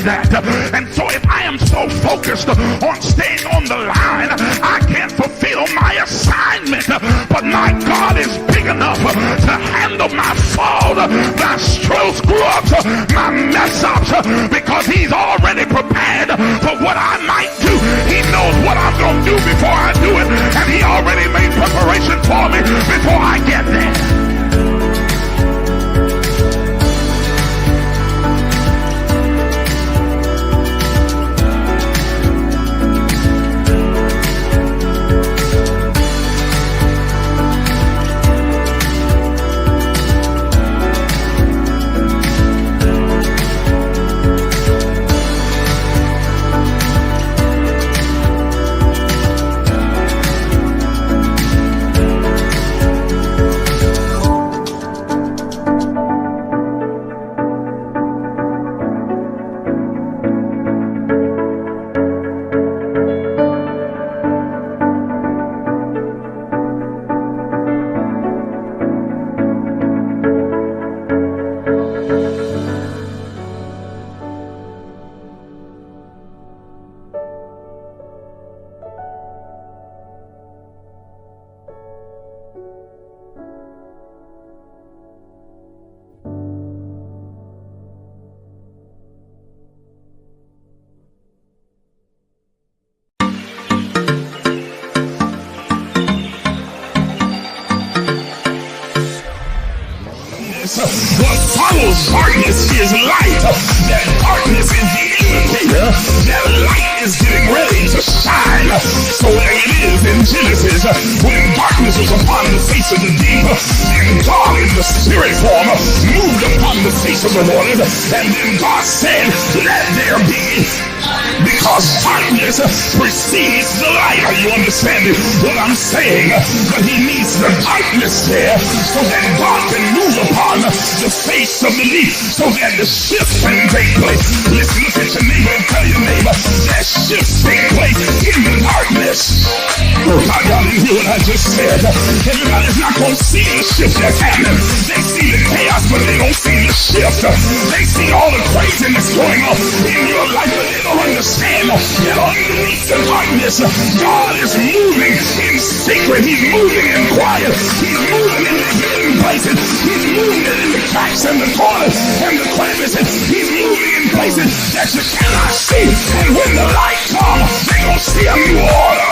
that. And so if I am so focused on staying on the line, I can't fulfill my assignment. But my God is big enough to handle my fault, my strokes, grubs, my mess ups, because he's already prepared for what I might do. He knows what I'm going to do before I do it, and he already made preparation for me before I get there. What follows darkness is light. That darkness is the indicator that light is getting ready to shine. So there it is in Genesis, when darkness was upon the face of the deep, and God in the spirit form moved upon the face of the waters, and then God said, let there be. Because darkness precedes the light. Are you understanding what I'm saying? But he needs the darkness there so that God can move upon the face of the deep, so that the shift can take place. Listen, look at your neighbor and tell your neighbor that shift take place in the darkness. Oh God, y'all didn't hear what I just said. Everybody's not going to see the shift that's happening. They see the chaos, but they don't see the shift. They see all the craziness going on in your life, but they don't understand that underneath the darkness, God is moving in secret. He's moving in quiet. He's moving in the hidden places. He's moving in the cracks and the corners and the crevices. He's moving in places that you cannot see. And when the light comes, they're going to see a new order.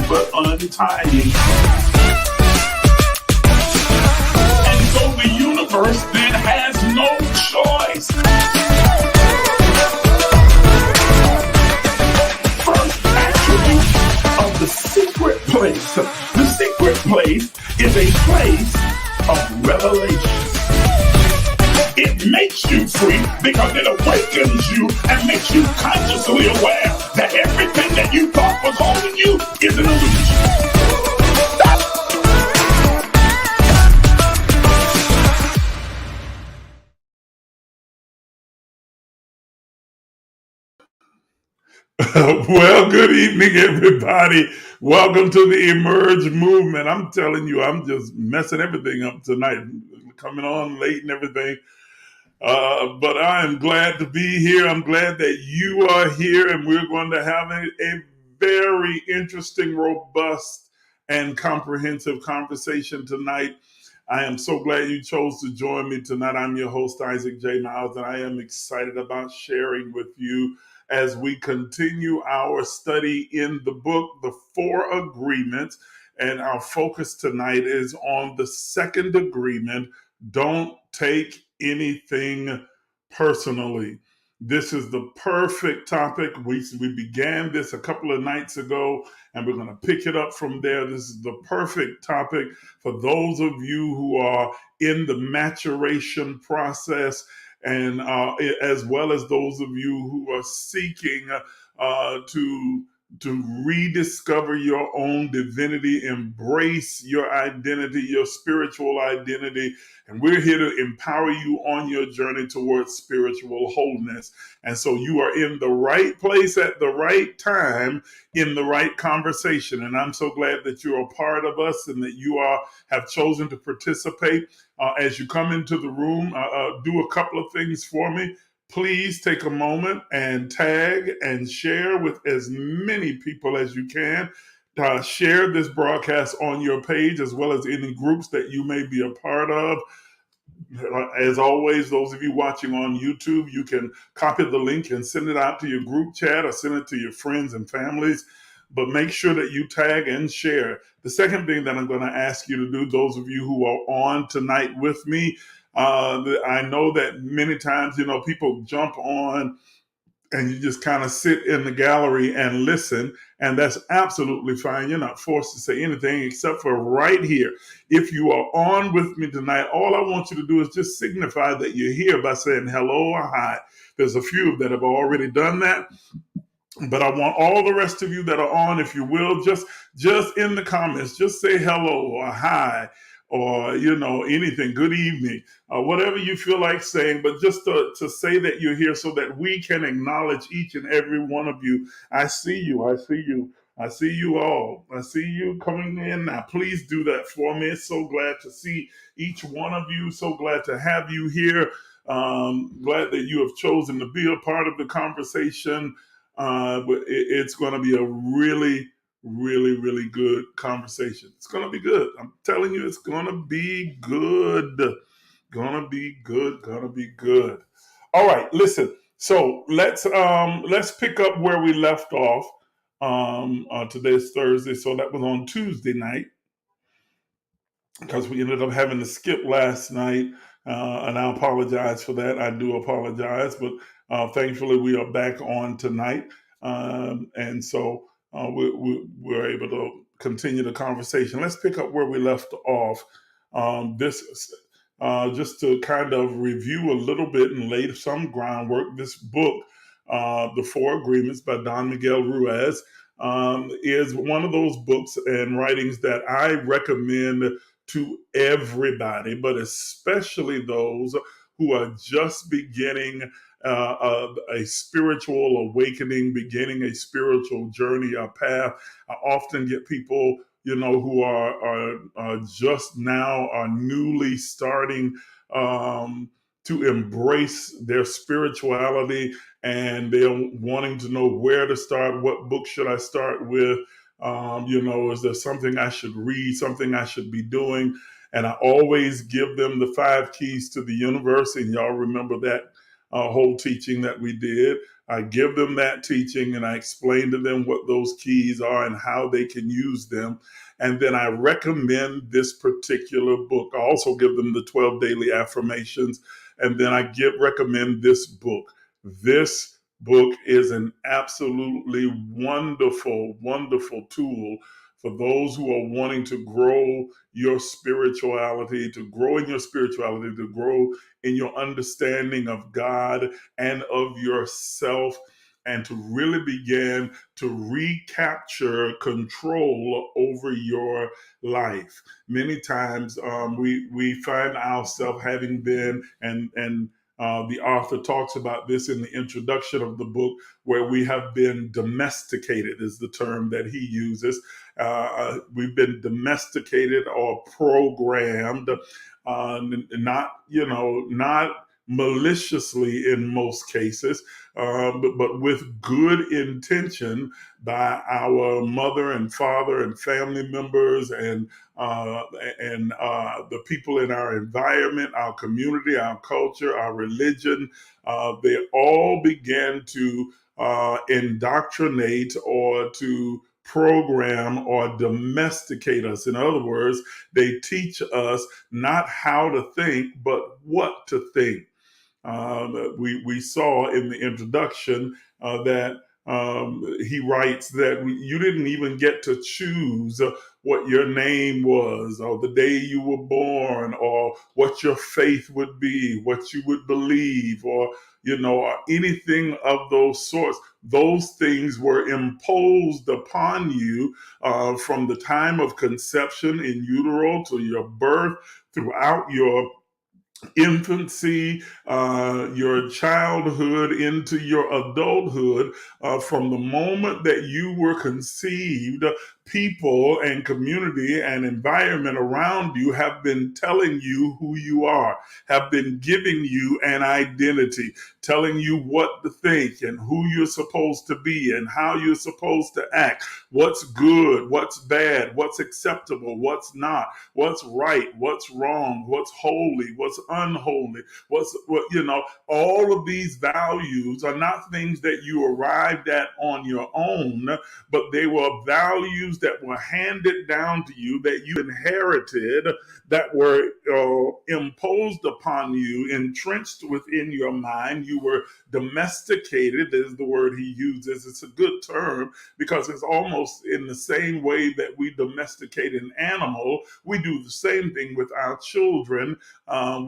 But untying. And so the universe then has no choice. First attribute of the secret place. The secret place is a place of revelation. It makes you free because it awakens awakens you and makes you consciously aware that everything that you thought was holding you is an illusion. Well, good evening, everybody. Welcome to the Emerge movement. I'm telling you, I'm just messing everything up tonight, coming on late and everything. But I am glad to be here. I'm glad that you are here, and we're going to have a very interesting, robust, and comprehensive conversation tonight. I am so glad you chose to join me tonight. I'm your host, Isaac J. Miles, and I am excited about sharing with you as we continue our study in the book, The Four Agreements. And our focus tonight is on the second agreement: don't take anything personally. This is the perfect topic. We began this a couple of nights ago, and we're going to pick it up from there. This is the perfect topic for those of you who are in the maturation process, and as well as those of you who are seeking to rediscover your own divinity, embrace your identity, your spiritual identity. And we're here to empower you on your journey towards spiritual wholeness. And so you are in the right place at the right time in the right conversation. And I'm so glad that you're a part of us and that you have chosen to participate. As you come into the room, do a couple of things for me. Please take a moment and tag and share with as many people as you can. Share this broadcast on your page as well as any groups that you may be a part of. As always, those of you watching on YouTube, you can copy the link and send it out to your group chat or send it to your friends and families. But make sure that you tag and share. The second thing that I'm going to ask you to do, those of you who are on tonight with me, I know that many times, people jump on and you just kind of sit in the gallery and listen, and that's absolutely fine. You're not forced to say anything except for right here. If you are on with me tonight, all I want you to do is just signify that you're here by saying hello or hi. There's a few that have already done that, but I want all the rest of you that are on, if you will, just in the comments, just say hello or hi or, anything, good evening, whatever you feel like saying, but just to say that you're here so that we can acknowledge each and every one of you. I see you. I see you. I see you all. I see you coming in now. Please do that for me. So glad to see each one of you. So glad to have you here. Glad that you have chosen to be a part of the conversation. But it's going to be a really, really, really good conversation. It's going to be good. I'm telling you, it's going to be good. Gonna be good. Gonna be good. All right, listen. So let's pick up where we left off. Today's Thursday, so that was on Tuesday night, because we ended up having to skip last night, and I apologize for that. I do apologize, but thankfully we are back on tonight, and so we're able to continue the conversation. Let's pick up where we left off. Just to kind of review a little bit and lay some groundwork. This book, The Four Agreements by Don Miguel Ruiz, is one of those books and writings that I recommend to everybody, but especially those who are just beginning a spiritual awakening, beginning a spiritual journey, a path. I often get people, who are just now, are newly starting to embrace their spirituality, and they're wanting to know where to start. What book should I start with? Is there something I should read, something I should be doing? And I always give them the 5 keys to the universe. And y'all remember that whole teaching that we did. I give them that teaching and I explain to them what those keys are and how they can use them. And then I recommend this particular book. I also give them the 12 daily affirmations. And then I recommend this book. This book is an absolutely wonderful, wonderful tool for those who are wanting to grow your spirituality, to grow in your spirituality, to grow in your understanding of God and of yourself, and to really begin to recapture control over your life. Many times we find ourselves having been, and the author talks about this in the introduction of the book, where we have been domesticated, is the term that he uses. We've been domesticated or programmed, not maliciously in most cases, but with good intention by our mother and father and family members uh, and the people in our environment, our community, our culture, our religion. They all began to indoctrinate or to program or domesticate us. In other words, they teach us not how to think, but what to think. We saw in the introduction that he writes that you didn't even get to choose what your name was, or the day you were born, or what your faith would be, what you would believe, or or anything of those sorts. Those things were imposed upon you from the time of conception in utero to your birth, throughout your infancy, your childhood into your adulthood. From the moment that you were conceived, people and community and environment around you have been telling you who you are, have been giving you an identity, telling you what to think and who you're supposed to be and how you're supposed to act, what's good, what's bad, what's acceptable, what's not, what's right, what's wrong, what's holy, what's unholy, all of these values are not things that you arrived at on your own, but they were values that were handed down to you, that you inherited, that were imposed upon you, entrenched within your mind. You were domesticated, is the word he uses. It's a good term because it's almost in the same way that we domesticate an animal. We do the same thing with our children.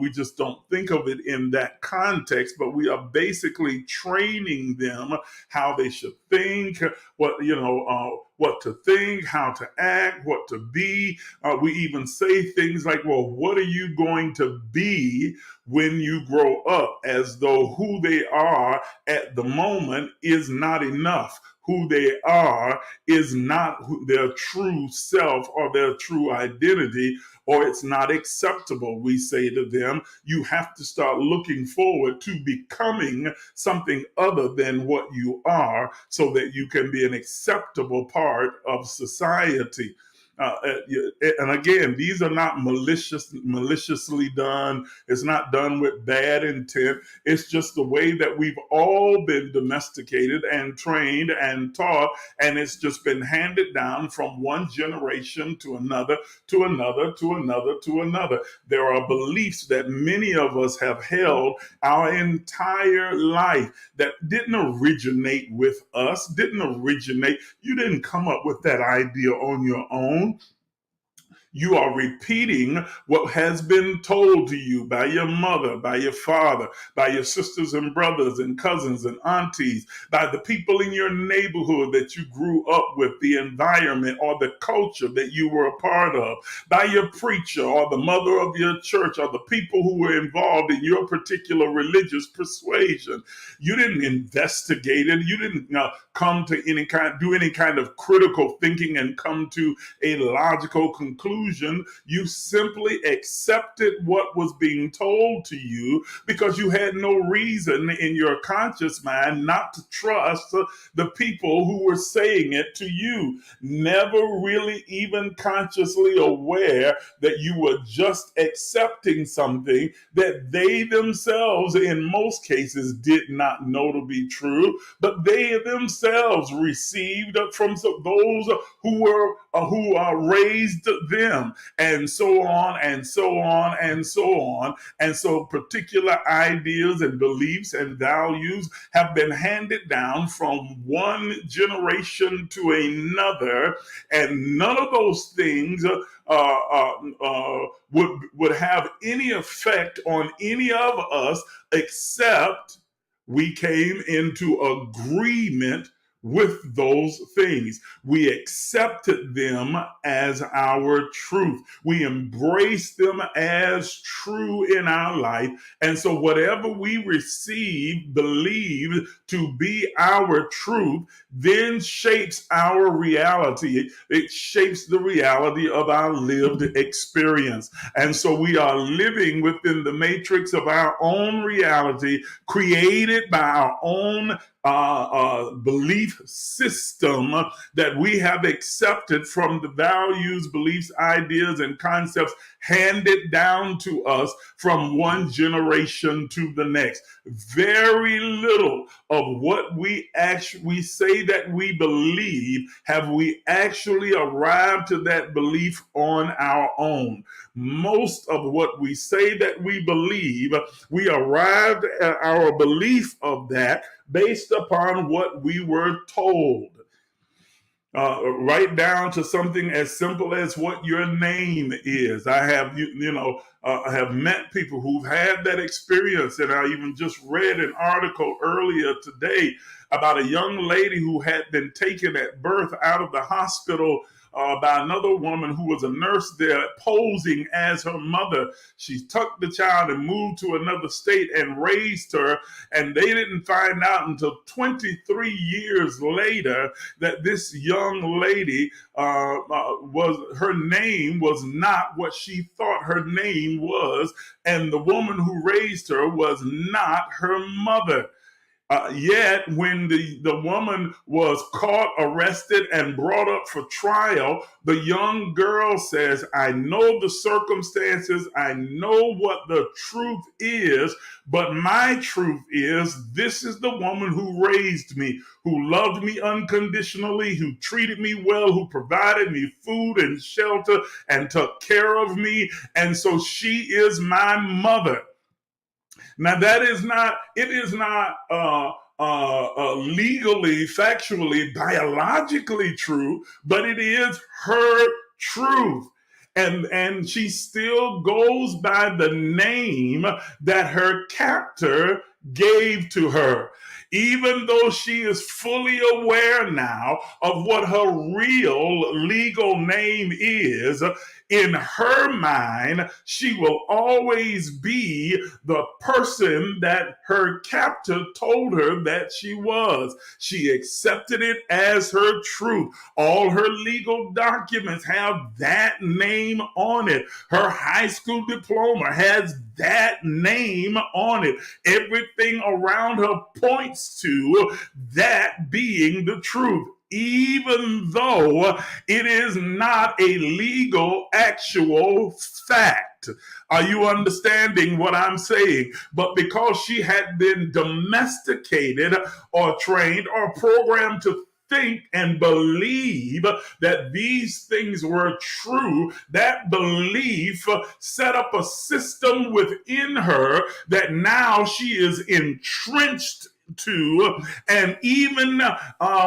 We just don't think of it in that context, but we are basically training them how they should think, what to think, how to act, what to be. We even say things like, well, what are you going to be when you grow up? As though who they are at the moment is not enough. Who they are is not their true self or their true identity, or it's not acceptable. We say to them, you have to start looking forward to becoming something other than what you are, so that you can be an acceptable part of society. And again, these are not maliciously done. It's not done with bad intent. It's just the way that we've all been domesticated and trained and taught, and it's just been handed down from one generation to another, to another, to another, to another. There are beliefs that many of us have held our entire life that didn't originate with us, you didn't come up with that idea on your own. You are repeating what has been told to you by your mother, by your father, by your sisters and brothers and cousins and aunties, by the people in your neighborhood that you grew up with, the environment or the culture that you were a part of, by your preacher or the mother of your church or the people who were involved in your particular religious persuasion. You didn't investigate it. You didn't do any kind of critical thinking and come to a logical conclusion. You simply accepted what was being told to you because you had no reason in your conscious mind not to trust the people who were saying it to you. Never really even consciously aware that you were just accepting something that they themselves, in most cases, did not know to be true, but they themselves received from those who raised them them, and so on and so on and so on. And so particular ideas and beliefs and values have been handed down from one generation to another, and none of those things would have any effect on any of us except we came into agreement with those things. We accepted them as our truth. We embraced them as true in our life. And so whatever we receive, believe to be our truth, then shapes our reality. It shapes the reality of our lived experience. And so we are living within the matrix of our own reality, created by our own belief system that we have accepted from the values, beliefs, ideas, and concepts handed down to us from one generation to the next. Very little of what we say that we believe have we actually arrived to that belief on our own. Most of what we say that we believe, we arrived at our belief of that based upon what we were told. Right down to something as simple as what your name is. I have, I have met people who've had that experience, and I even just read an article earlier today about a young lady who had been taken at birth out of the hospital by another woman who was a nurse there posing as her mother. She took the child and moved to another state and raised her. And they didn't find out until 23 years later that this young lady her name was not what she thought her name was. And the woman who raised her was not her mother. Yet, when the woman was caught, arrested, and brought up for trial, the young girl says, I know the circumstances, I know what the truth is, but my truth is this is the woman who raised me, who loved me unconditionally, who treated me well, who provided me food and shelter and took care of me, and so she is my mother. Now it is not legally, factually, biologically true, but it is her truth. And she still goes by the name that her captor gave to her. Even though she is fully aware now of what her real legal name is, in her mind, she will always be the person that her captor told her that she was. She accepted it as her truth. All her legal documents have that name on it. Her high school diploma has that name on it. Everything around her points to that being the truth, even though it is not a legal, actual fact. Are you understanding what I'm saying? But because she had been domesticated or trained or programmed to think and believe that these things were true, that belief set up a system within her that now she is entrenched to, and even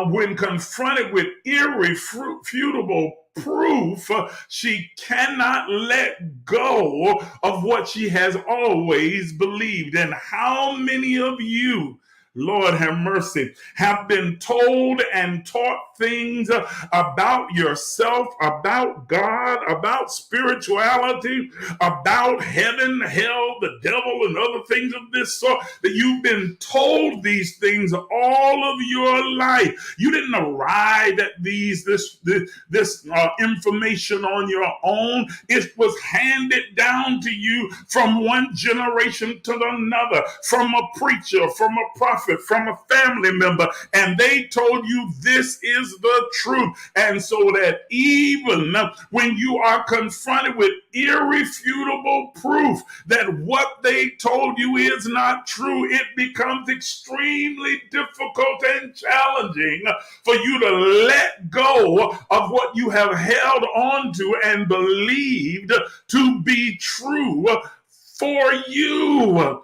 when confronted with irrefutable proof, she cannot let go of what she has always believed. And how many of you, Lord have mercy, have been told and taught things about yourself, about God, about spirituality, about heaven, hell, the devil, and other things of this sort, that you've been told these things all of your life. You didn't arrive at this information on your own. It was handed down to you from one generation to another, from a preacher, from a prophet, prophet, from a family member, and they told you this is the truth. And so that even when you are confronted with irrefutable proof that what they told you is not true, it becomes extremely difficult and challenging for you to let go of what you have held on to and believed to be true for you.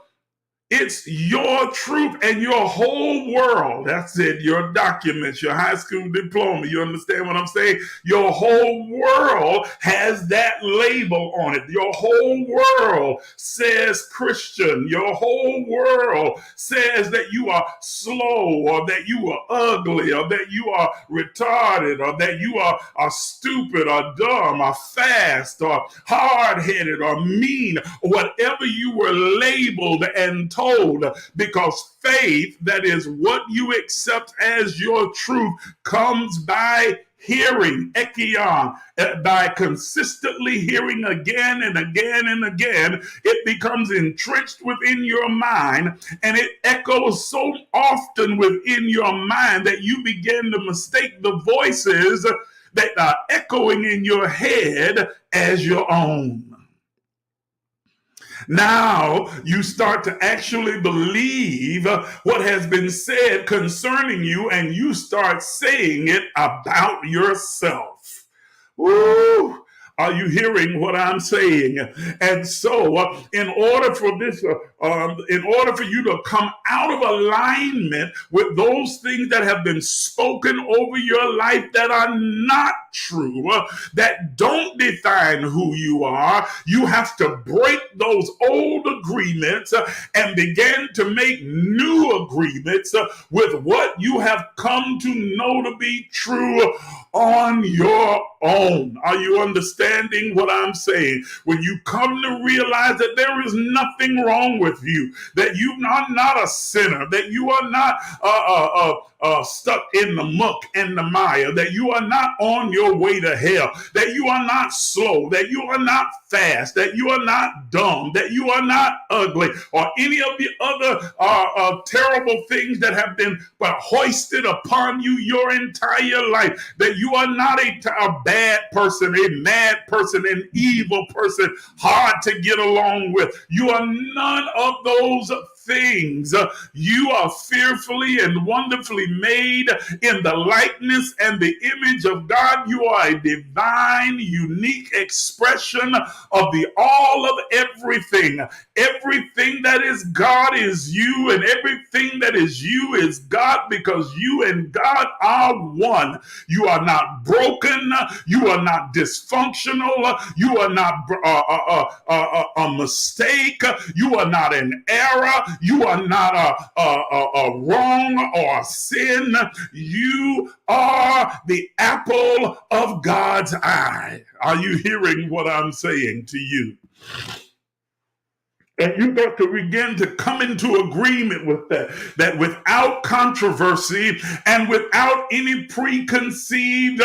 It's your truth and your whole world. That's it. Your documents, your high school diploma. You understand what I'm saying? Your whole world has that label on it. Your whole world says Christian. Your whole world says that you are slow, or that you are ugly, or that you are retarded, or that you are stupid, or dumb, or fast, or hard-headed, or mean, or whatever you were labeled and told, because faith, that is what you accept as your truth, comes by hearing, ekion, by consistently hearing again and again and again. It becomes entrenched within your mind, and it echoes so often within your mind that you begin to mistake the voices that are echoing in your head as your own. Now you start to actually believe what has been said concerning you, and you start saying it about yourself. Woo! Are you hearing what I'm saying? And so, in order for you to come out of alignment with those things that have been spoken over your life that are not true, that don't define who you are, you have to break those old agreements and begin to make new agreements with what you have come to know to be true on your own. Are you understanding what I'm saying? When you come to realize that there is nothing wrong with you, that you are not a sinner, that you are not stuck in the muck and the mire, that you are not on your way to hell, that you are not slow, that you are not fast, that you are not dumb, that you are not ugly, or any of the other terrible things that have been hoisted upon you your entire life, that you are not a bad person, a mad person, an evil person, hard to get along with. You are none of those things. You are fearfully and wonderfully made in the likeness and the image of God. You are a divine, unique expression of the all of everything. Everything that is God is you, and everything that is you is God, because you and God are one. You are not broken. You are not dysfunctional. You are not a mistake. You are not an error. You are not a wrong or a sin. You are the apple of God's eye. Are you hearing what I'm saying to you? And you got to begin to come into agreement with that without controversy and without any preconceived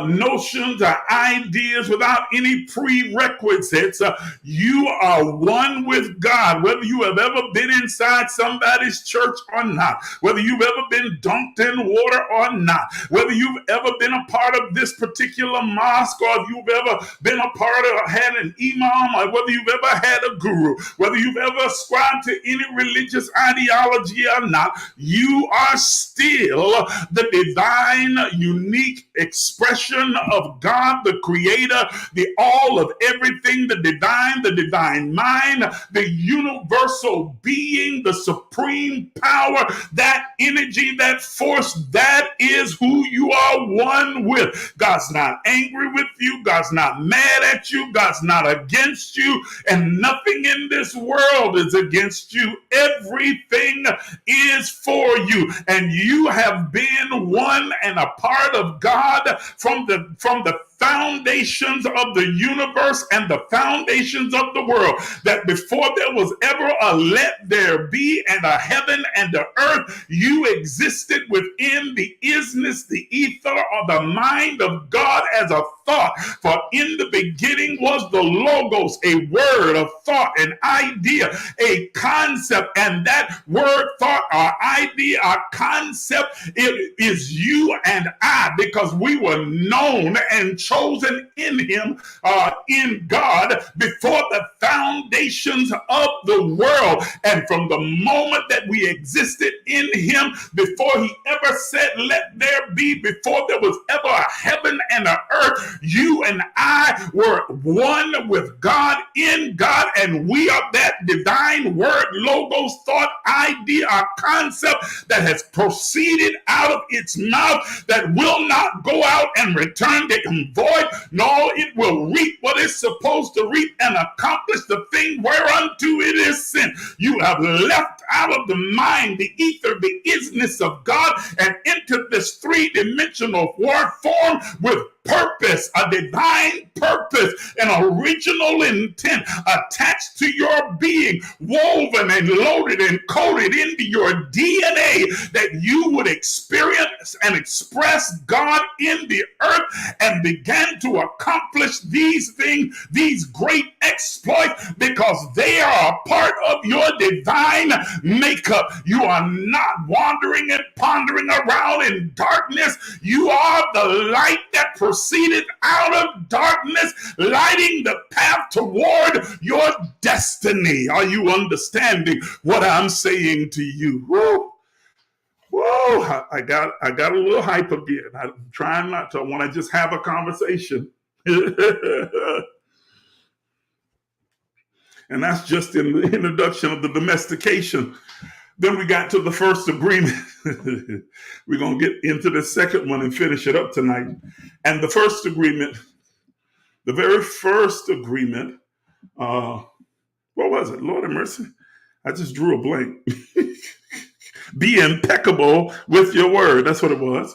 notions or ideas, without any prerequisites. You are one with God, whether you have ever been inside somebody's church or not, whether you've ever been dunked in water or not, whether you've ever been a part of this particular mosque, or if you've ever been a part of, had an imam, or whether you've ever had a guru, whether you've ever ascribed to any religious ideology or not, you are still the divine, unique expression of God, the creator, the all of everything, the divine mind, the universal being, the supreme power, that energy, that force, that is who you are one with. God's not angry with you. God's not mad at you. God's not against you. And nothing in this world is against you. Everything is for you. And you have been one and a part of God from the foundations of the universe and the foundations of the world, that before there was ever a let there be and a heaven and the earth, you existed within the isness, the ether, or the mind of God as a thought. For in the beginning was the Logos, a word, a thought, an idea, a concept, and that word, thought, or idea, or concept, it is you and I, because we were known and chosen in him, in God, before the foundations of the world. And from the moment that we existed in him, before he ever said, let there be, before there was ever a heaven and an earth, you and I were one with God, in God, and we are that divine word, logos, thought, idea, or concept that has proceeded out of its mouth, that will not go out and return to him void. No, it will reap what it's supposed to reap and accomplish the thing whereunto it is sent. You have left out of the mind, the ether, the isness of God, and entered this three-dimensional word form with purpose, a divine purpose, an original intent attached to your being, woven and loaded and coded into your DNA, that you would experience and express God in the earth and began to accomplish these things, these great exploits, because they are a part of your divine makeup. You are not wandering and pondering around in darkness. You are the light that proceeded out of darkness, lighting the path toward your destiny. Are you understanding what I'm saying to you? Woo! Whoa, I got a little hype again. I'm trying not to. I want to just have a conversation. And that's just in the introduction of the domestication. Then we got to the first agreement. We're going to get into the second one and finish it up tonight. And the first agreement, the very first agreement, what was it? Lord have mercy. I just drew a blank. Be impeccable with your word. That's what it was.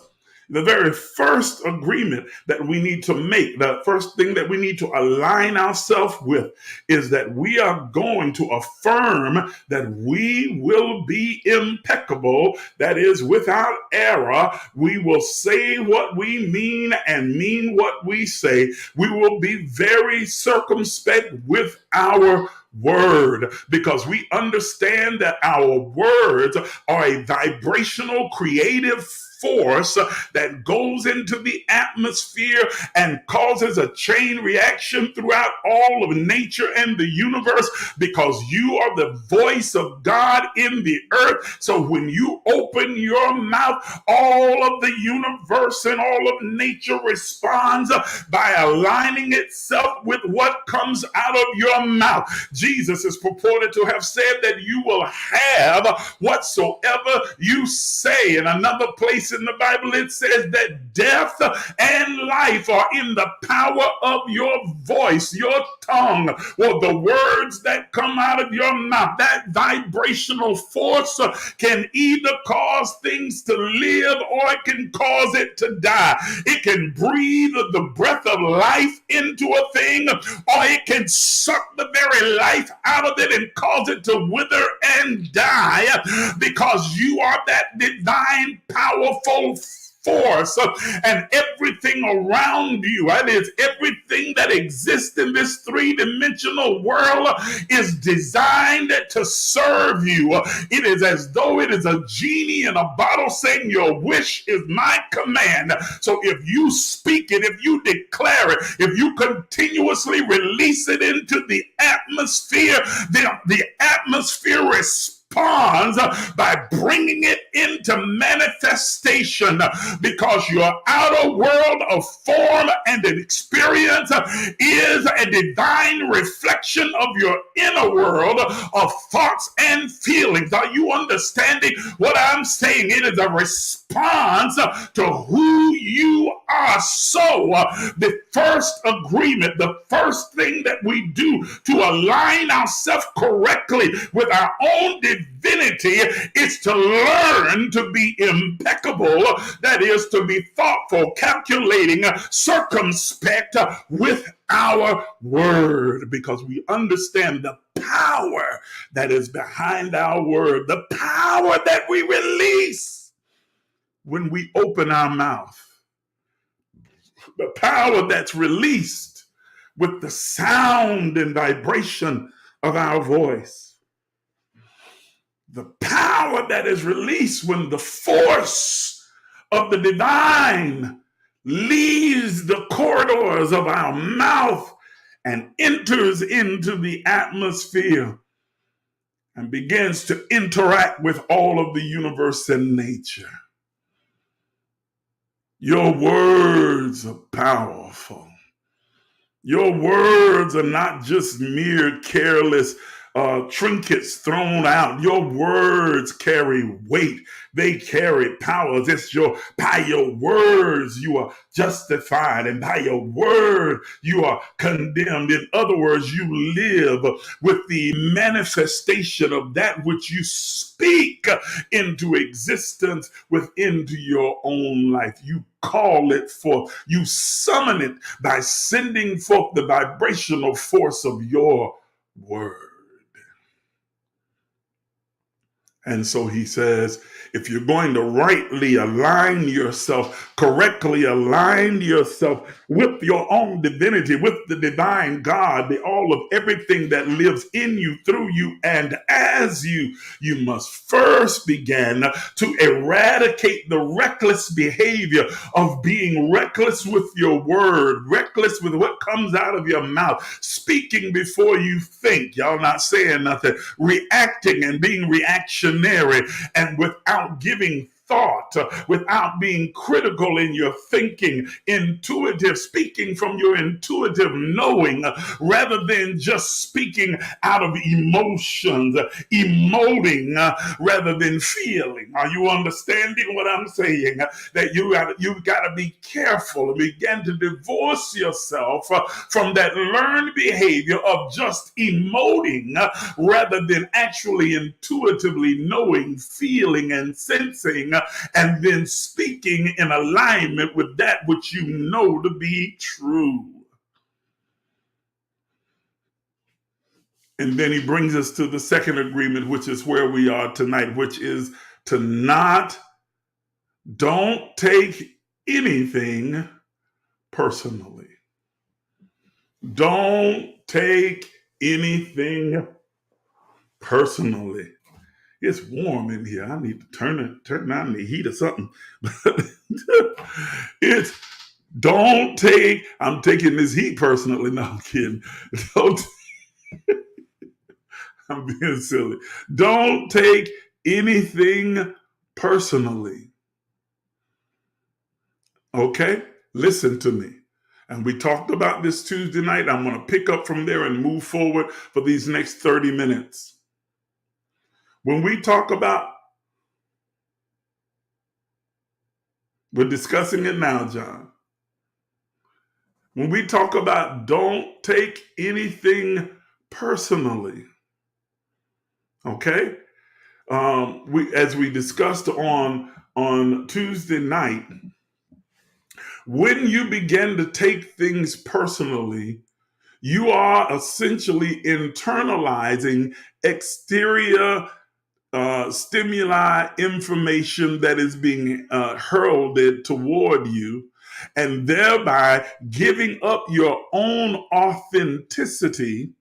The very first agreement that we need to make, the first thing that we need to align ourselves with, is that we are going to affirm that we will be impeccable, that is, without error. We will say what we mean and mean what we say. We will be very circumspect with our word, because we understand that our words are a vibrational, creative force that goes into the atmosphere and causes a chain reaction throughout all of nature and the universe, because you are the voice of God in the earth. So when you open your mouth, all of the universe and all of nature responds by aligning itself with what comes out of your mouth. Jesus is purported to have said that you will have whatsoever you say. In another place in the Bible, it says that death and life are in the power of your voice, your tongue, or the words that come out of your mouth. That vibrational force can either cause things to live, or it can cause it to die. It can breathe the breath of life into a thing, or it can suck the very life out of it and cause it to wither and die, because you are that divine, powerful force, and everything around you, that is, everything that exists in this three-dimensional world, is designed to serve you. It is as though it is a genie in a bottle saying, your wish is my command. So if you speak it, if you declare it, if you continuously release it into the atmosphere, the atmosphere responds by bringing it into manifestation, because your outer world of form and an experience is a divine reflection of your inner world of thoughts and feelings. Are you understanding what I'm saying? It is a response to who you are. So the first agreement, the first thing that we do to align ourselves correctly with our own divine divinity is to learn to be impeccable, that is, to be thoughtful, calculating, circumspect with our word, because we understand the power that is behind our word, the power that we release when we open our mouth, the power that's released with the sound and vibration of our voice, the power that is released when the force of the divine leaves the corridors of our mouth and enters into the atmosphere and begins to interact with all of the universe and nature. Your words are powerful. Your words are not just mere careless trinkets thrown out. Your words carry weight. They carry powers. By your words you are justified, and by your word you are condemned. In other words, you live with the manifestation of that which you speak into existence within your own life. You call it forth. You summon it by sending forth the vibrational force of your word. And so he says, if you're going to rightly align yourself, correctly align yourself with your own divinity, with the divine God, all of everything that lives in you, through you, and as you must first begin to eradicate the reckless behavior of being reckless with your word, reckless with what comes out of your mouth, speaking before you think. Y'all not saying nothing, reacting and being reactionary, and without giving thought, without being critical in your thinking, intuitive, speaking from your intuitive knowing, rather than just speaking out of emotions, emoting rather than feeling. Are you understanding what I'm saying? That you've got to be careful and begin to divorce yourself from that learned behavior of just emoting rather than actually intuitively knowing, feeling, and sensing, and then speaking in alignment with that which you know to be true. And then he brings us to the second agreement, which is where we are tonight, which is don't take anything personally. Don't take anything personally. It's warm in here. I need to turn on the heat or something. I'm taking this heat personally. No, I'm kidding. I'm being silly. Don't take anything personally. Okay? Listen to me. And we talked about this Tuesday night. I'm going to pick up from there and move forward for these next 30 minutes. When we talk about, we're discussing it now, John. When we talk about don't take anything personally, okay? As we discussed on Tuesday night, when you begin to take things personally, you are essentially internalizing exterior stimuli, information that is being hurled toward you, and thereby giving up your own authenticity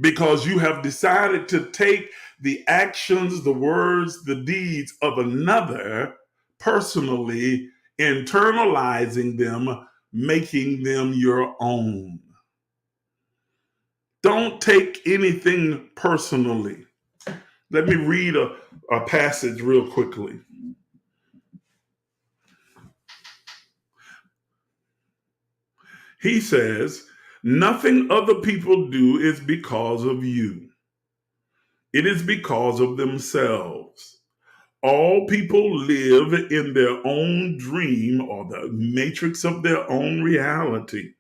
because you have decided to take the actions, the words, the deeds of another personally, internalizing them, making them your own. Don't take anything personally. Let me read a passage real quickly. He says, nothing other people do is because of you. It is because of themselves. All people live in their own dream or the matrix of their own reality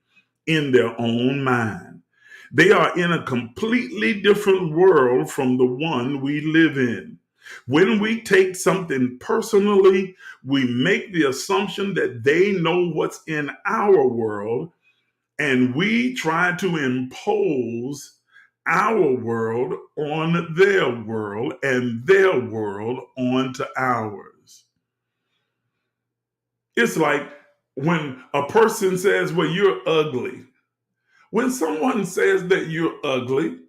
in their own mind. They are in a completely different world from the one we live in. When we take something personally, we make the assumption that they know what's in our world, and we try to impose our world on their world and their world onto ours. It's like when a person says, well, you're ugly. When someone says that you're ugly,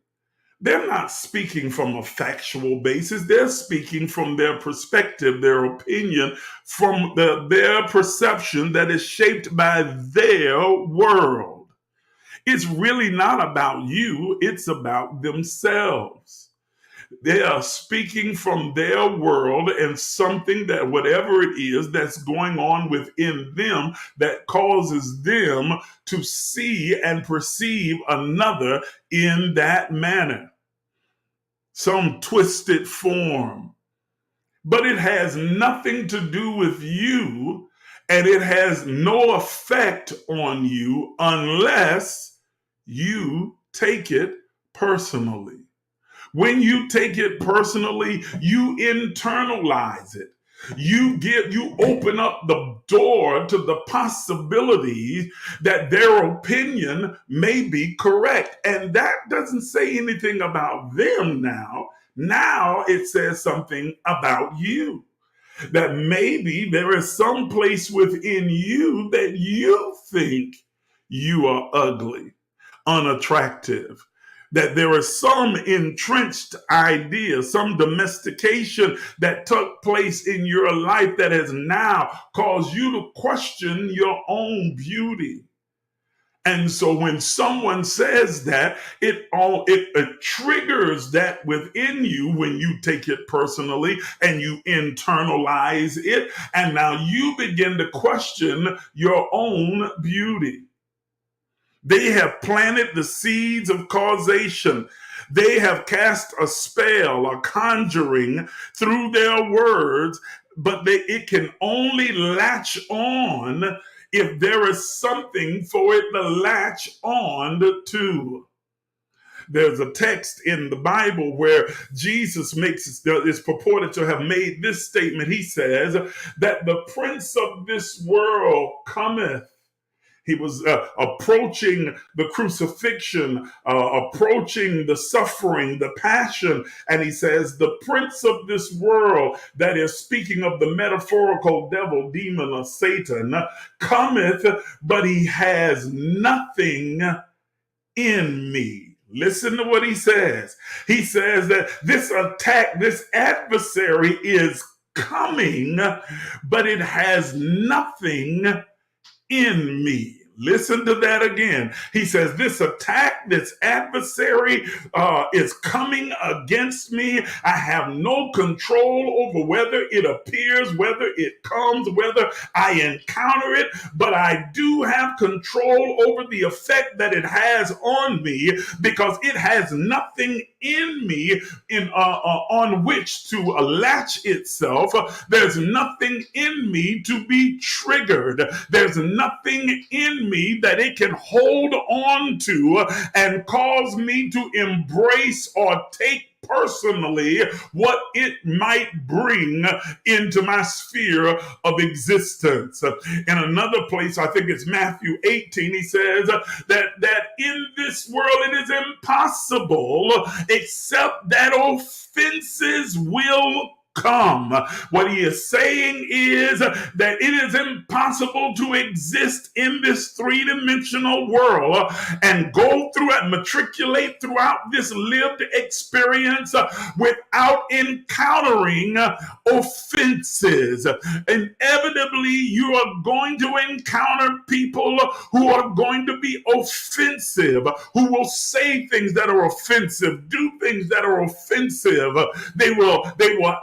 they're not speaking from a factual basis. They're speaking from their perspective, their opinion, from their perception that is shaped by their world. It's really not about you, it's about themselves. They are speaking from their world and something that whatever it is that's going on within them that causes them to see and perceive another in that manner, some twisted form. But it has nothing to do with you, and it has no effect on you unless you take it personally. When you take it personally, you internalize it. You open up the door to the possibility that their opinion may be correct. And that doesn't say anything about them now. Now it says something about you. That maybe there is some place within you that you think you are ugly, unattractive, that there is some entrenched idea, some domestication that took place in your life that has now caused you to question your own beauty. And so when someone says that, it triggers that within you when you take it personally and you internalize it. And now you begin to question your own beauty. They have planted the seeds of causation. They have cast a spell, a conjuring through their words, but it can only latch on if there is something for it to latch on to. There's a text in the Bible where Jesus is purported to have made this statement. He says that the prince of this world cometh. He was approaching the crucifixion, approaching the suffering, the passion. And he says, the prince of this world, that is speaking of the metaphorical devil, demon, or Satan, cometh, but he has nothing in me. Listen to what he says. He says that this attack, this adversary is coming, but it has nothing in me. Listen to that again. He says, this attack, this adversary is coming against me. I have no control over whether it appears, whether it comes, whether I encounter it, but I do have control over the effect that it has on me because it has nothing in me on which to latch itself. There's nothing in me to be triggered. There's nothing in me that it can hold on to and cause me to embrace or take personally what it might bring into my sphere of existence. In another place, I think it's Matthew 18, he says that in this world it is impossible except that offenses will come. What he is saying is that it is impossible to exist in this three-dimensional world and go through and matriculate throughout this lived experience without encountering offenses. Inevitably, you are going to encounter people who are going to be offensive, who will say things that are offensive, do things that are offensive. They will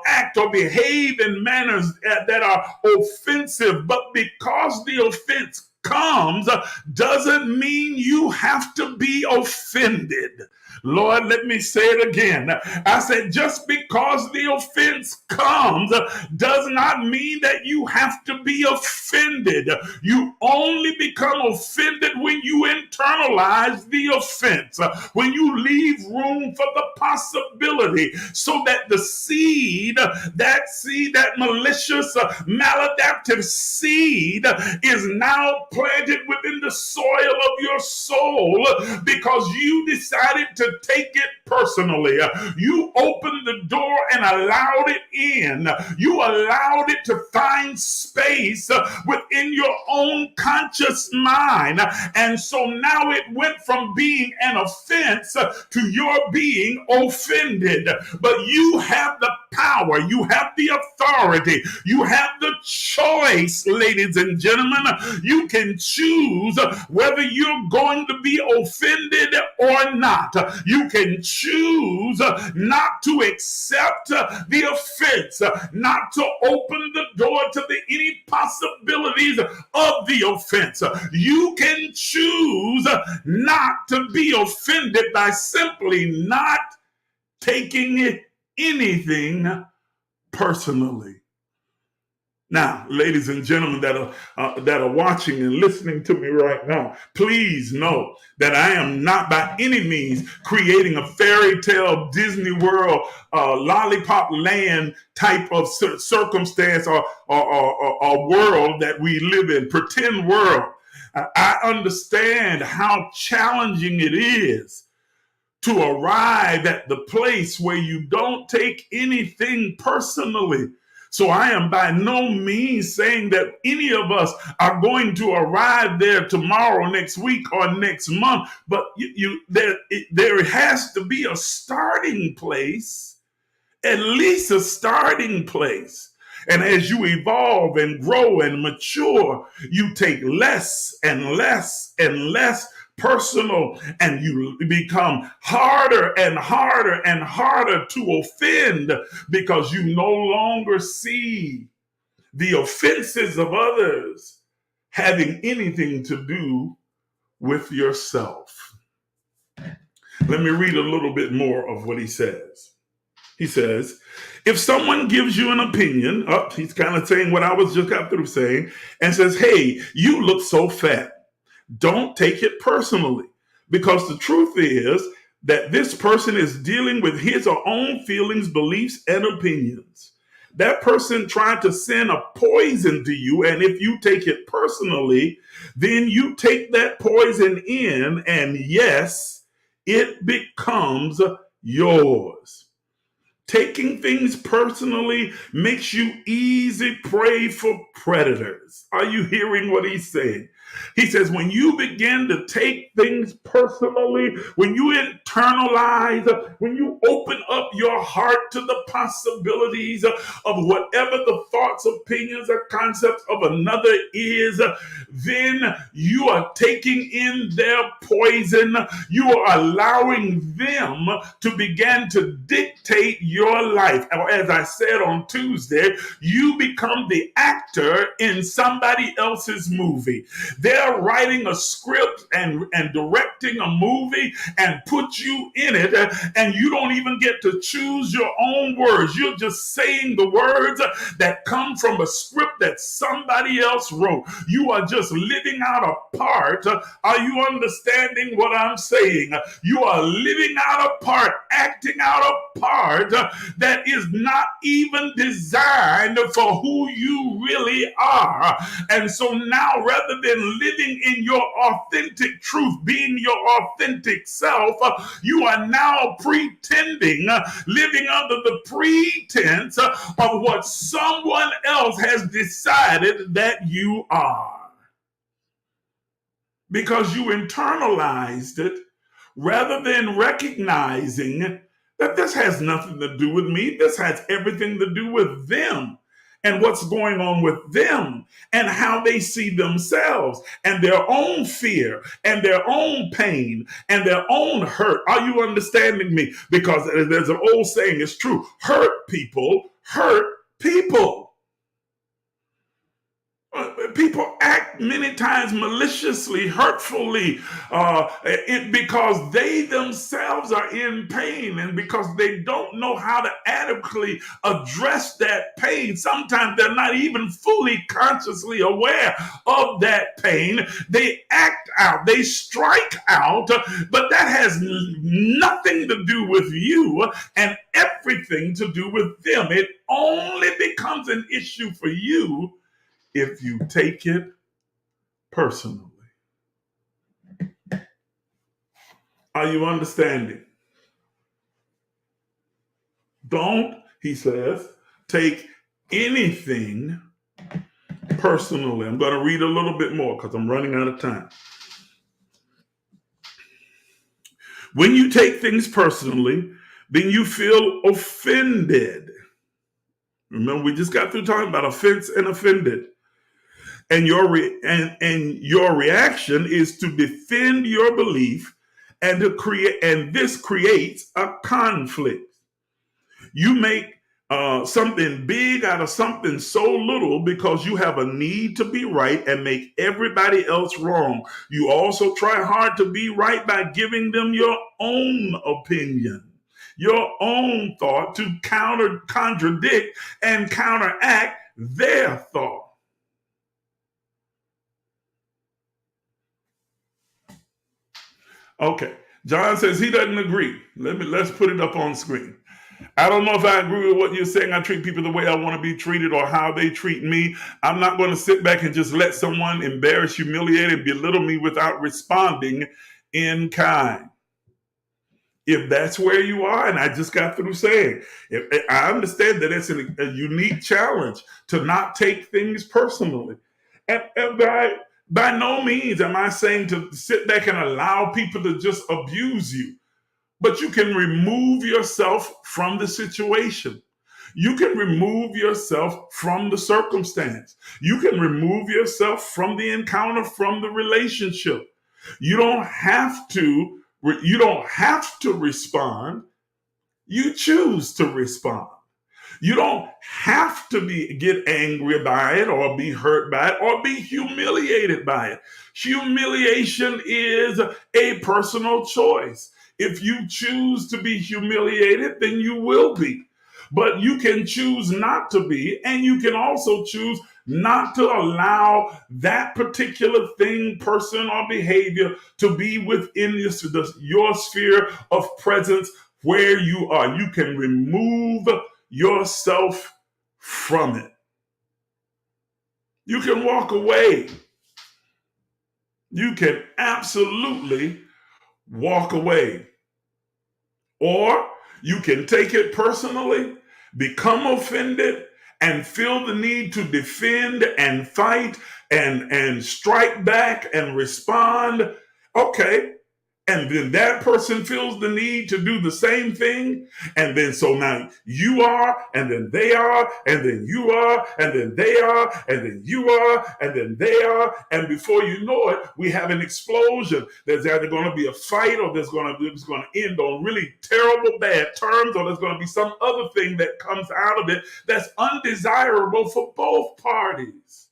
act or behave in manners that are offensive, but because the offense comes doesn't mean you have to be offended. Lord, let me say it again. I said, just because the offense comes does not mean that you have to be offended. You only become offended when you internalize the offense, when you leave room for the possibility so that the seed, that malicious, maladaptive seed is now planted within the soil of your soul because you decided to take it personally. You opened the door and allowed it in. You allowed it to find space within your own conscious mind. And so now it went from being an offense to your being offended. But you have the power, you have the authority, you have the choice, ladies and gentlemen. You can choose whether you're going to be offended or not. You can choose not to accept the offense, not to open the door to any possibilities of the offense. You can choose not to be offended by simply not taking anything personally. Now, ladies and gentlemen that are watching and listening to me right now, please know that I am not by any means creating a fairy tale Disney World, lollipop land type of circumstance or world that we live in, pretend world. I understand how challenging it is to arrive at the place where you don't take anything personally. So I am by no means saying that any of us are going to arrive there tomorrow, next week, or next month. But there has to be a starting place, at least a starting place. And as you evolve and grow and mature, you take less and less and less personal, and you become harder and harder and harder to offend because you no longer see the offenses of others having anything to do with yourself. Let me read a little bit more of what he says. He says, if someone gives you an opinion, he's kind of saying what I was just got through saying, and says, hey, you look so fat. Don't take it personally, because the truth is that this person is dealing with his or own feelings, beliefs, and opinions. That person tried to send a poison to you, and if you take it personally, then you take that poison in, and yes, it becomes yours. Taking things personally makes you easy prey for predators. Are you hearing what he's saying? He says, when you begin to take things personally, when you internalize, when you open up your heart to the possibilities of whatever the thoughts, opinions, or concepts of another is, then you are taking in their poison. You are allowing them to begin to dictate your life. Or as I said on Tuesday, you become the actor in somebody else's movie. They're writing a script and directing a movie and put you in it, and you don't even get to choose your own words. You're just saying the words that come from a script that somebody else wrote. You are just living out a part. Are you understanding what I'm saying? You are living out a part, acting out a part that is not even designed for who you really are. And so now, rather than living in your authentic truth, being your authentic self, you are now pretending, living under the pretense of what someone else has decided that you are. Because you internalized it rather than recognizing that this has nothing to do with me. This has everything to do with them and what's going on with them and how they see themselves and their own fear and their own pain and their own hurt. Are you understanding me? Because there's an old saying, it's true. Hurt people hurt people. People act act many times maliciously, hurtfully, because they themselves are in pain and because they don't know how to adequately address that pain. Sometimes they're not even fully consciously aware of that pain. They act out, they strike out, but that has nothing to do with you and everything to do with them. It only becomes an issue for you if you take it personally. Are you understanding? Don't, he says, take anything personally. I'm going to read a little bit more because I'm running out of time. When you take things personally, then you feel offended. Remember, we just got through talking about offense and offended. And your reaction is to defend your belief and to create, and this creates a conflict. You make something big out of something so little because you have a need to be right and make everybody else wrong. You also try hard to be right by giving them your own opinion, your own thought to contradict and counteract their thought. Okay, John says he doesn't agree. Let's put it up on screen. I don't know if I agree with what you're saying. I treat people the way I want to be treated or how they treat me. I'm not going to sit back and just let someone embarrass, humiliate, and belittle me without responding in kind. If that's where you are, and I just got through saying, I understand that it's a unique challenge to not take things personally. And by no means am I saying to sit back and allow people to just abuse you. But you can remove yourself from the situation. You can remove yourself from the circumstance. You can remove yourself from the encounter, from the relationship. You don't have to respond. You choose to respond. You don't have to get angry by it or be hurt by it or be humiliated by it. Humiliation is a personal choice. If you choose to be humiliated, then you will be. But you can choose not to be, and you can also choose not to allow that particular thing, person, or behavior to be within your sphere of presence where you are. You can remove yourself from it. You can walk away. You can absolutely walk away. Or you can take it personally, become offended, and feel the need to defend and fight and strike back and respond. Okay. And then that person feels the need to do the same thing. And then so now you are, and then they are, and then you are, and then they are, and then you are, and then they are. And before you know it, we have an explosion. There's either going to be a fight or it's going to end on really terrible bad terms, or there's going to be some other thing that comes out of it that's undesirable for both parties.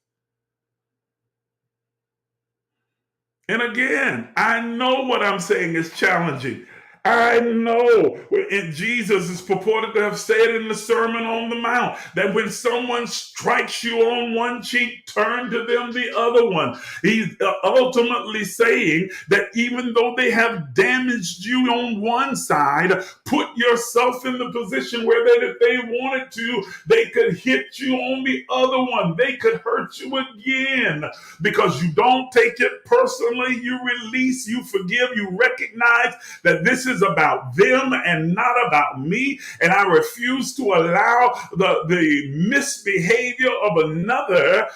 And again, I know what I'm saying is challenging. I know, and Jesus is purported to have said in the Sermon on the Mount that when someone strikes you on one cheek, turn to them the other one. He's ultimately saying that even though they have damaged you on one side, put yourself in the position where that if they wanted to, they could hit you on the other one. They could hurt you again because you don't take it personally. You release, you forgive, you recognize that this is about them and not about me, and I refuse to allow the misbehavior of another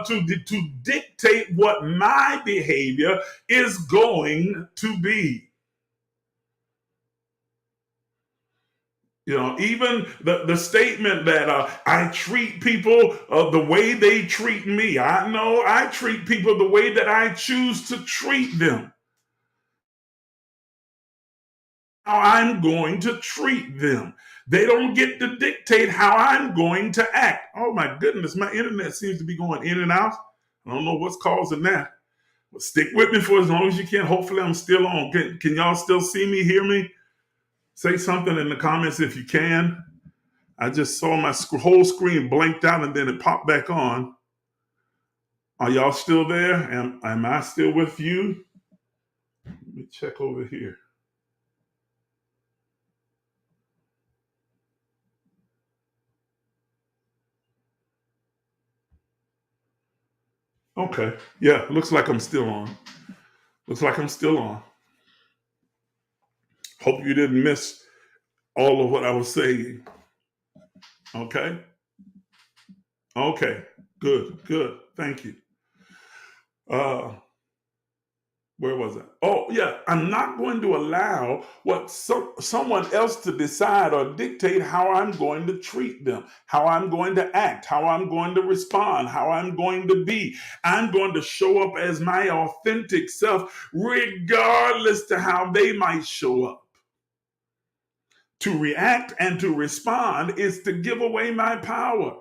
to dictate what my behavior is going to be. You know, even the statement that I treat people the way they treat me. I know I treat people the way that I choose to treat them. How I'm going to treat them. They don't get to dictate how I'm going to act. Oh my goodness, my internet seems to be going in and out. I don't know what's causing that. But stick with me for as long as you can. Hopefully I'm still on. Can y'all still see me, hear me? Say something in the comments if you can. I just saw my whole screen blanked out and then it popped back on. Are y'all still there? Am I still with you? Let me check over here. Okay. Yeah, looks like I'm still on. Looks like I'm still on. Hope you didn't miss all of what I was saying. Okay? Okay. Good. Thank you. Where was I? Oh, yeah. I'm not going to allow what someone else to decide or dictate how I'm going to treat them, how I'm going to act, how I'm going to respond, how I'm going to be. I'm going to show up as my authentic self, regardless to how they might show up. To react and to respond is to give away my power.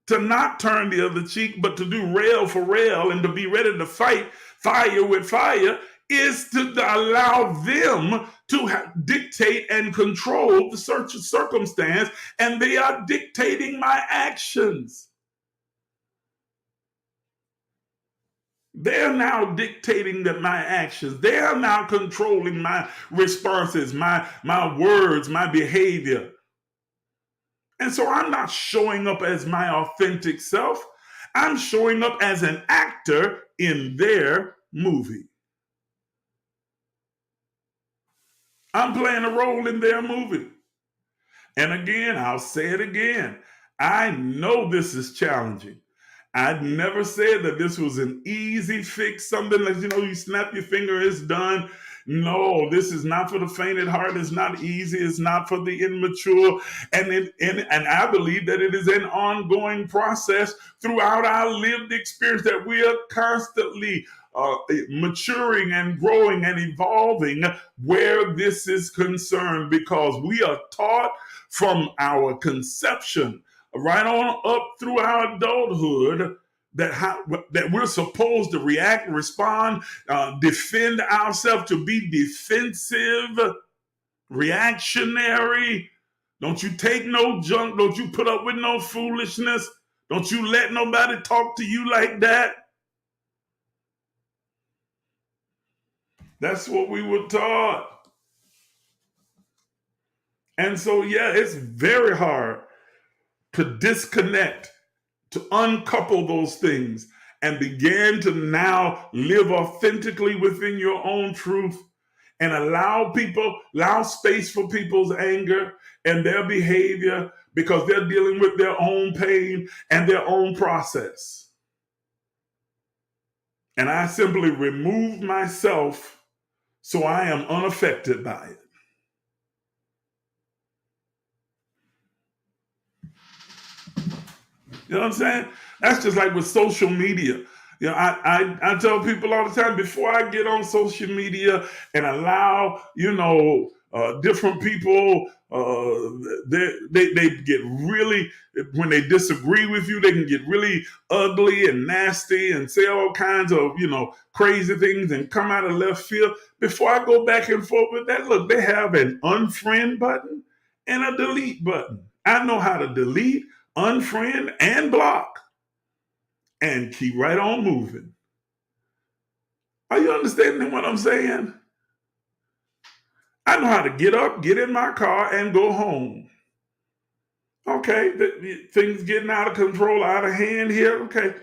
To not turn the other cheek, but to do rail for rail and to be ready to fight fire with fire is to allow them to dictate and control the circumstance, and they are dictating my actions. They're now dictating my actions. They're now controlling my responses, my words, my behavior. And so I'm not showing up as my authentic self. I'm showing up as an actor in their movie. I'm playing a role in their movie. And again, I'll say it again. I know this is challenging. I'd never said that this was an easy fix, something that, you snap your finger, it's done. No, this is not for the faint at heart. It's not easy. It's not for the immature. And I believe that it is an ongoing process throughout our lived experience that we are constantly maturing and growing and evolving where this is concerned, because we are taught from our conception right on up through our adulthood that we're supposed to react, respond, defend ourselves, to be defensive, reactionary. Don't you take no junk. Don't you put up with no foolishness. Don't you let nobody talk to you like that. That's what we were taught. And so, yeah, it's very hard to disconnect, to uncouple those things and begin to now live authentically within your own truth and allow space for people's anger and their behavior, because they're dealing with their own pain and their own process. And I simply remove myself so I am unaffected by it. You know what I'm saying? That's just like with social media. I tell people all the time, before I get on social media and allow, different people, they get really, when they disagree with you, they can get really ugly and nasty and say all kinds of, crazy things and come out of left field. Before I go back and forth with that, look, they have an unfriend button and a delete button. I know how to delete, unfriend, and block, and keep right on moving. Are you understanding what I'm saying? I know how to get up, get in my car, and go home. Okay, things getting out of control, out of hand here. Okay,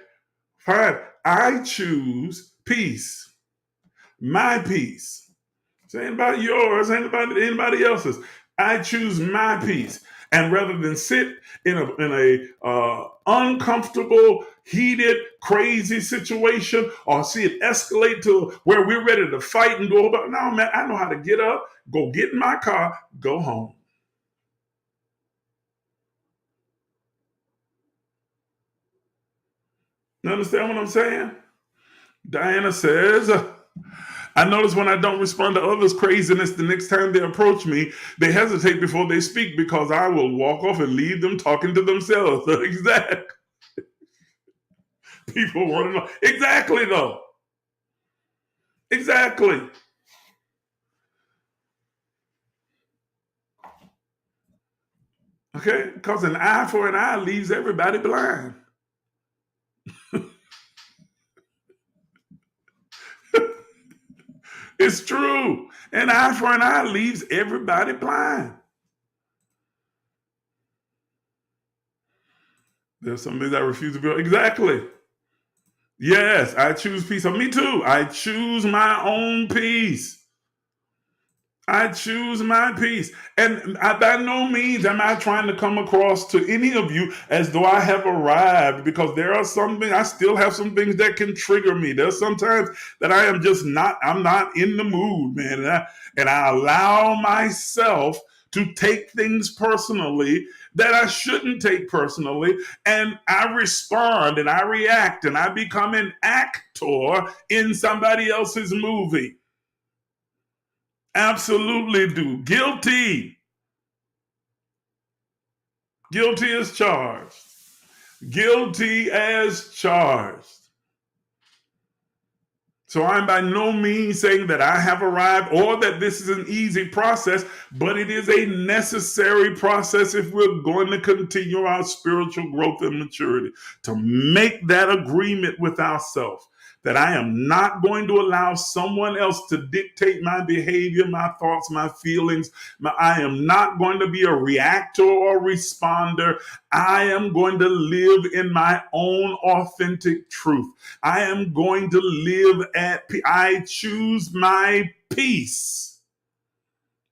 fine. I choose peace. My peace. This ain't about yours, ain't about anybody else's. I choose my peace. And rather than sit in a uncomfortable, heated, crazy situation, or see it escalate to where we're ready to fight and go about, no, man, I know how to get up, go get in my car, go home. You understand what I'm saying? Diana says, I notice when I don't respond to others' craziness, the next time they approach me, they hesitate before they speak, because I will walk off and leave them talking to themselves. Exactly. people want to know. Exactly, though. Exactly. Okay? Because an eye for an eye leaves everybody blind. It's true. An eye for an eye leaves everybody blind. There's some things I refuse to be. Exactly. Yes, I choose peace. Me too. I choose my own peace. I choose my peace. And by no means am I trying to come across to any of you as though I have arrived, because there are I still have some things that can trigger me. There's sometimes that I am just I'm not in the mood, man. And I allow myself to take things personally that I shouldn't take personally. And I respond and I react and I become an actor in somebody else's movie. Absolutely do. Guilty. Guilty as charged. Guilty as charged. So I'm by no means saying that I have arrived or that this is an easy process, but it is a necessary process if we're going to continue our spiritual growth and maturity, to make that agreement with ourselves that I am not going to allow someone else to dictate my behavior, my thoughts, my feelings. I am not going to be a reactor or responder. I am going to live in my own authentic truth. I am going to live I choose my peace.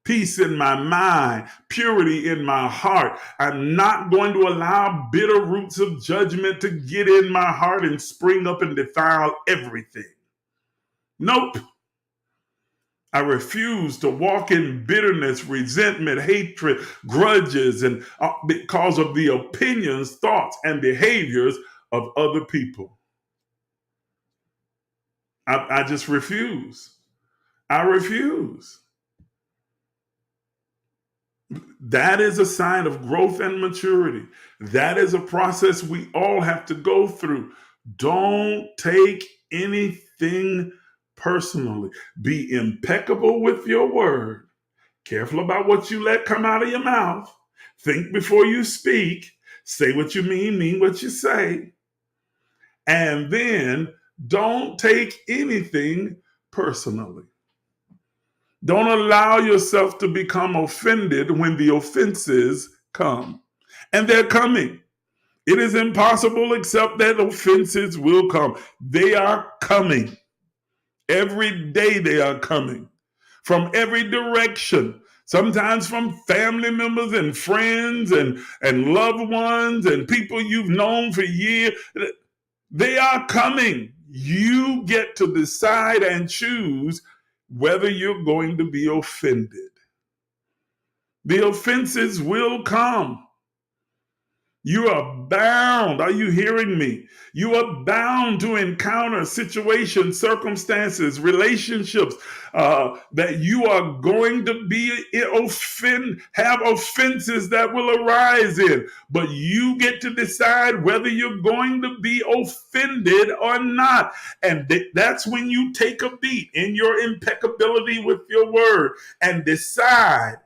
Peace in my mind, purity in my heart. I'm not going to allow bitter roots of judgment to get in my heart and spring up and defile everything. Nope. I refuse to walk in bitterness, resentment, hatred, grudges, and because of the opinions, thoughts, and behaviors of other people. I just refuse. I refuse. That is a sign of growth and maturity. That is a process we all have to go through. Don't take anything personally. Be impeccable with your word. Careful about what you let come out of your mouth. Think before you speak. Say what you mean what you say. And then don't take anything personally. Don't allow yourself to become offended when the offenses come. And they're coming. It is impossible except that offenses will come. They are coming. Every day they are coming. From every direction. Sometimes from family members and friends and loved ones and people you've known for years. They are coming. You get to decide and choose whether you're going to be offended. The offenses will come. You are bound. Are you hearing me? You are bound to encounter situations, circumstances, relationships that you are going to have offenses that will arise in. But you get to decide whether you're going to be offended or not. And that's when you take a beat in your impeccability with your word and decide,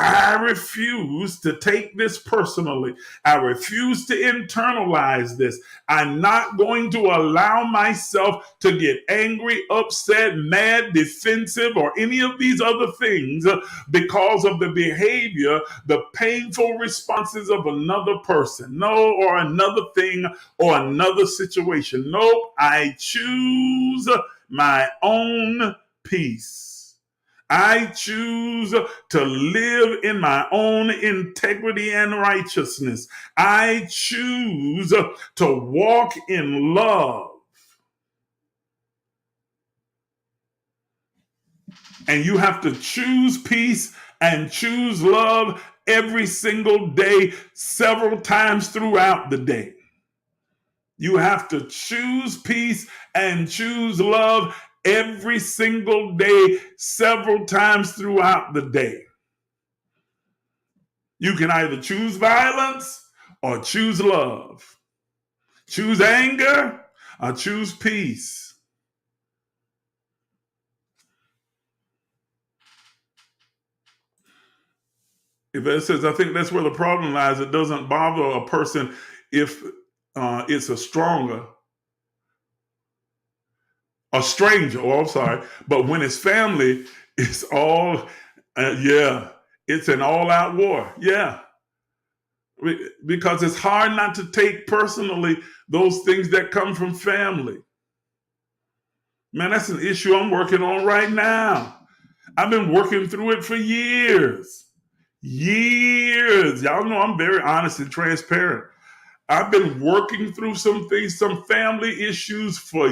I refuse to take this personally. I refuse to internalize this. I'm not going to allow myself to get angry, upset, mad, defensive, or any of these other things because of the behavior, the painful responses of another person. No, or another thing, or another situation. No, I choose my own peace. I choose to live in my own integrity and righteousness. I choose to walk in love. And you have to choose peace and choose love every single day, several times throughout the day. You have to choose peace and choose love every single day, several times throughout the day. You can either choose violence or choose love. Choose anger I choose peace. If it says, I think that's where the problem lies. It doesn't bother a person if it's a stranger. Oh, I'm sorry. But when it's family, it's all, it's an all-out war. Yeah. Because it's hard not to take personally those things that come from family. Man, that's an issue I'm working on right now. I've been working through it for years. Y'all know I'm very honest and transparent. I've been working through some things, some family issues for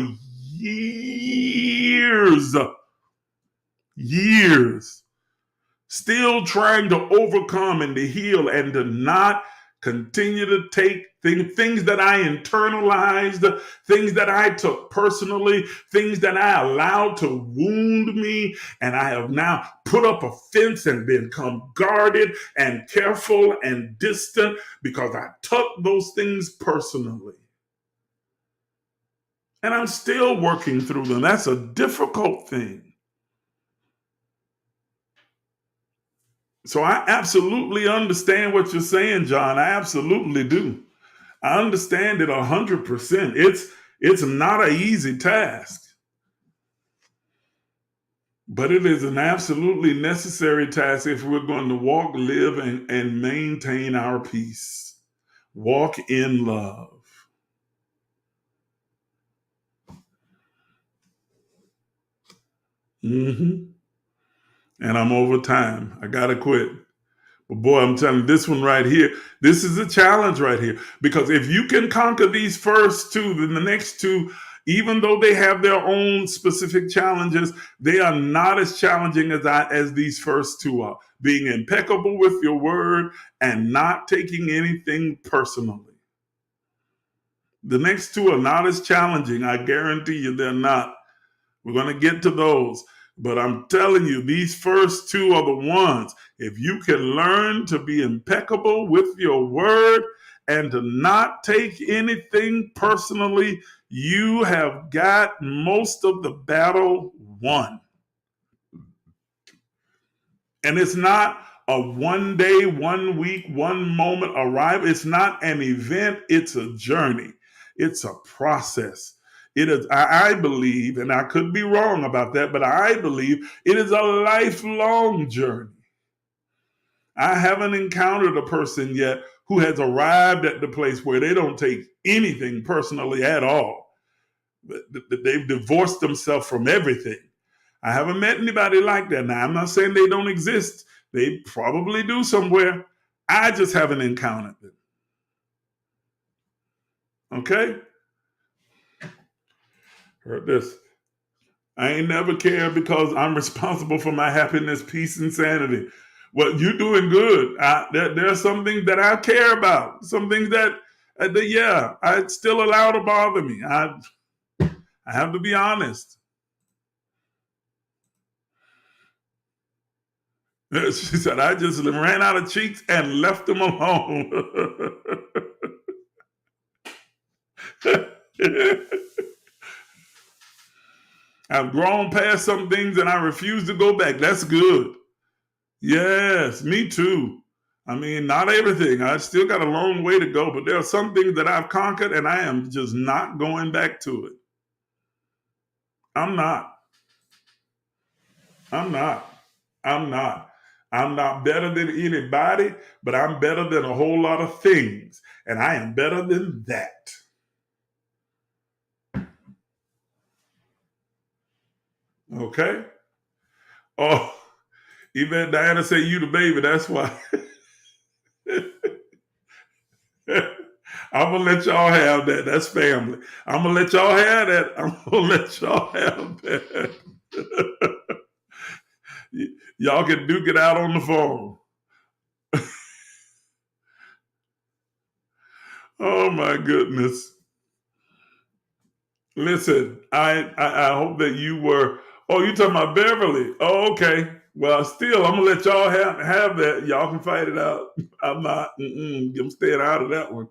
years. Still trying to overcome and to heal and to not continue to take things that I internalized, things that I took personally, things that I allowed to wound me. And I have now put up a fence and become guarded and careful and distant because I took those things personally. And I'm still working through them. That's a difficult thing. So I absolutely understand what you're saying, John. I absolutely do. I understand it 100%. It's not an easy task, but it is an absolutely necessary task if we're going to walk, live, and maintain our peace. Walk in love. And I'm over time. I gotta quit. But boy, I'm telling you, this one right here, this is a challenge right here. Because if you can conquer these first two, then the next two, even though they have their own specific challenges, they are not as challenging as these first two are. Being impeccable with your word and not taking anything personally. The next two are not as challenging. I guarantee you they're not. We're going to get to those. But I'm telling you, these first two are the ones. If you can learn to be impeccable with your word and to not take anything personally, you have got most of the battle won. And it's not a 1 day, 1 week, 1 moment arrival. It's not an event. It's a journey. It's a process. It is, I believe, and I could be wrong about that, but I believe it is a lifelong journey. I haven't encountered a person yet who has arrived at the place where they don't take anything personally at all. They've divorced themselves from everything. I haven't met anybody like that. Now, I'm not saying they don't exist. They probably do somewhere. I just haven't encountered them. Okay? Heard this. I ain't never cared because I'm responsible for my happiness, peace, and sanity. Well, you're doing good. There are some things that I care about. Some things that I still allow to bother me. I have to be honest. She said, I just ran out of cheeks and left them alone. I've grown past some things and I refuse to go back. That's good. Yes, me too. I mean, not everything. I still got a long way to go, but there are some things that I've conquered and I am just not going back to it. I'm not. I'm not better than anybody, but I'm better than a whole lot of things. And I am better than that. Okay? Oh, even Diana said you the baby, that's why. I'm gonna let y'all have that. That's family. I'm gonna let y'all have that. Y'all can duke it out on the phone. Oh my goodness. Listen, I hope that you were. Oh, you talking about Beverly? Oh, okay. Well, still, I'm gonna let y'all have that. Y'all can fight it out. I'm not. I'm staying out of that one.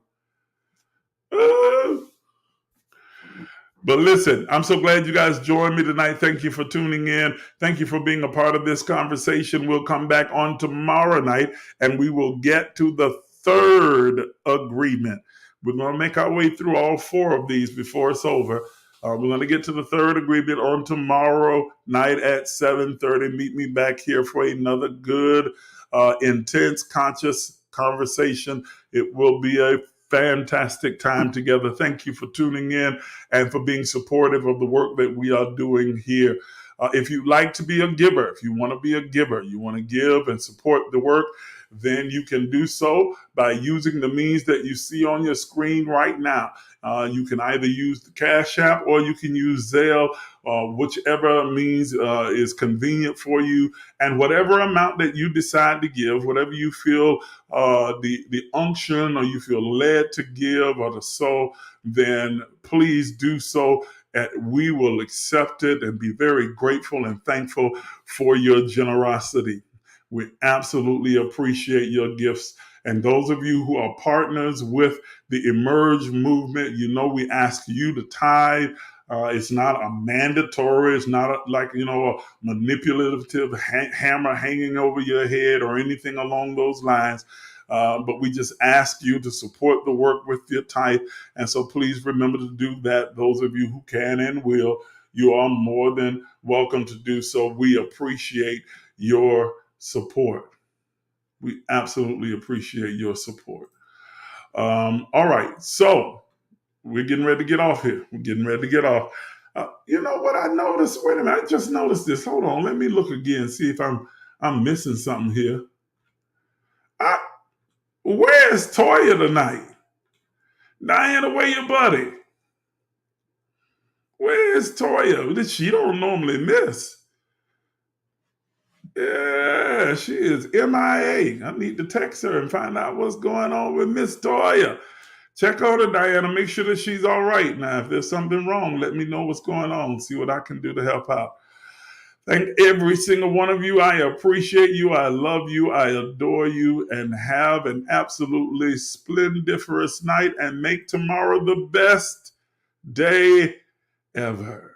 But listen, I'm so glad you guys joined me tonight. Thank you for tuning in. Thank you for being a part of this conversation. We'll come back on tomorrow night and we will get to the third agreement. We're going to make our way through all four of these before it's over. We're going to get to the third agreement on tomorrow night at 7:30. Meet me back here for another good, intense, conscious conversation. It will be a fantastic time together. Thank you for tuning in and for being supportive of the work that we are doing here. If you'd like to be a giver, if you want to be a giver, you want to give and support the work, then you can do so by using the means that you see on your screen right now. You can either use the Cashapp or you can use Zelle, whichever means is convenient for you. And whatever amount that you decide to give, whatever you feel the unction or you feel led to give or to sow, then please do so. We will accept it and be very grateful and thankful for your generosity. We absolutely appreciate your gifts. And those of you who are partners with the Emerge movement, you know we ask you to tithe. It's not a mandatory, it's not a manipulative hammer hanging over your head or anything along those lines. But we just ask you to support the work with your tithe. And so please remember to do that. Those of you who can and will, you are more than welcome to do so. We appreciate your support. We absolutely appreciate your support. All right. So we're getting ready to get off here. We're getting ready to get off. You know what I noticed? Wait a minute. I just noticed this. Hold on. Let me look again, see if I'm missing something here. Where's Toya tonight? Diana, where your buddy? Where's Toya? She don't normally miss. Yeah, she is MIA. I need to text her and find out what's going on with Miss Toya. Check on her, Diana. Make sure that she's all right. Now, if there's something wrong, let me know what's going on. See what I can do to help out. Thank every single one of you. I appreciate you. I love you. I adore you. And have an absolutely splendiferous night and make tomorrow the best day ever.